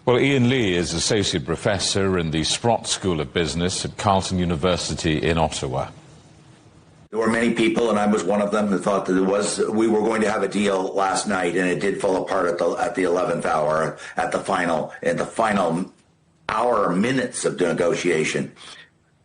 Well, Ian Lee is Associate Professor in the Sprott School of Business at Carleton University in Ottawa. There were many people, and I was one of them, who thought that we were going to have a deal last night, and it did fall apart at the 11th hour, at the final hour, minutes of negotiation.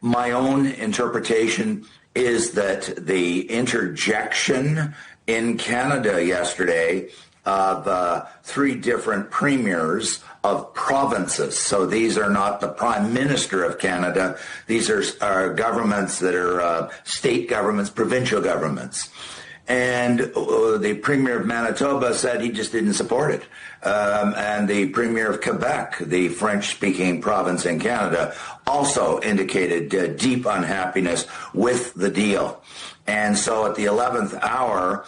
My own interpretation is that the interjection in Canada yesterday of 3 different premiers of provinces. So these are not the Prime Minister of Canada. These are governments that are state governments, provincial governments. And the Premier of Manitoba said he just didn't support it. And the Premier of Quebec, the French-speaking province in Canada, also indicated deep unhappiness with the deal. And so at the 11th hour,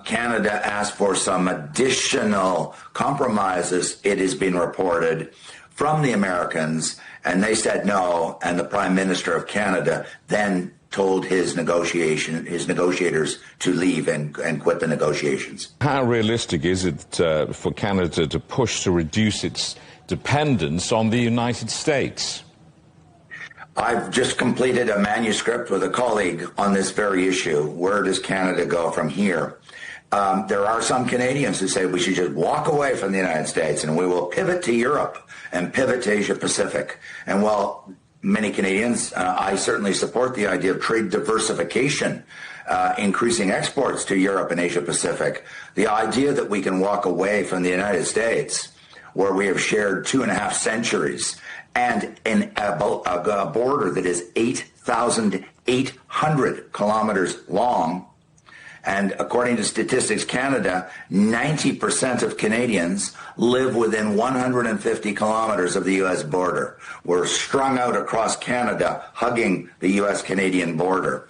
Canada asked for some additional compromises, it has been reported, from the Americans, and they said no, and the Prime Minister of Canada then told his negotiators to leave and quit the negotiations. How realistic is it for Canada to push to reduce its dependence on the United States? I've just completed a manuscript with a colleague on this very issue. Where does Canada go from here? There are some Canadians who say we should just walk away from the United States and we will pivot to Europe and pivot to Asia Pacific. And while many Canadians, I certainly support the idea of trade diversification, increasing exports to Europe and Asia Pacific. The idea that we can walk away from the United States, where we have shared 2.5 centuries, and in a border that is 8,800 kilometers long. And according to Statistics Canada, 90% of Canadians live within 150 kilometers of the U.S. border. We're strung out across Canada, hugging the U.S.-Canadian border.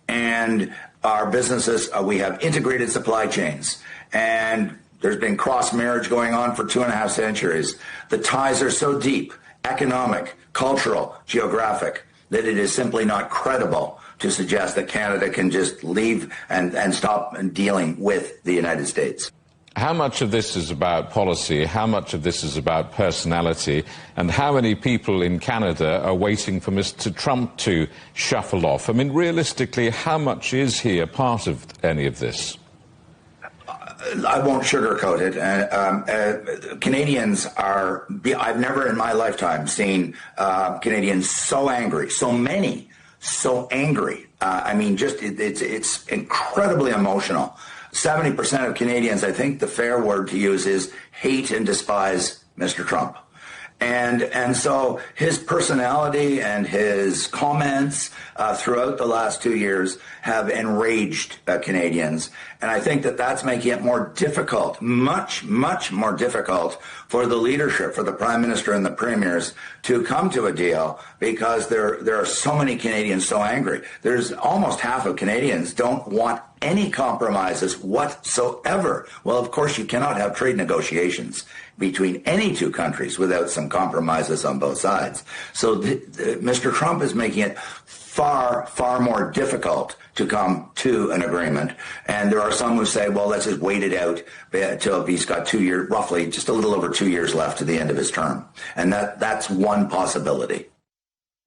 And our businesses, we have integrated supply chains. And there's been cross-marriage going on for 2.5 centuries. The ties are so deep, economic, cultural, geographic, that it is simply not credible to suggest that Canada can just leave and stop dealing with the United States. How much of this is about policy? How much of this is about personality? And how many people in Canada are waiting for Mr. Trump to shuffle off? I mean, realistically, how much is he a part of any of this? I won't sugarcoat it. Canadians are, I've never in my lifetime seen Canadians so angry, so many, so angry. I mean, just it's incredibly emotional. 70% of Canadians, I think the fair word to use is hate and despise Mr. Trump. And so his personality and his comments throughout the last 2 years have enraged Canadians. And I think that that's making it more difficult, much, much more difficult for the leadership, for the Prime Minister and the Premiers to come to a deal, because there are so many Canadians so angry. There's almost half of Canadians don't want any compromises whatsoever. Well, of course, you cannot have trade negotiations between any two countries without some compromises on both sides. So Mr. Trump is making it far, far more difficult to come to an agreement. And there are some who say, well, let's just wait it out until he's got 2 years, roughly just a little over 2 years left to the end of his term. And that's one possibility.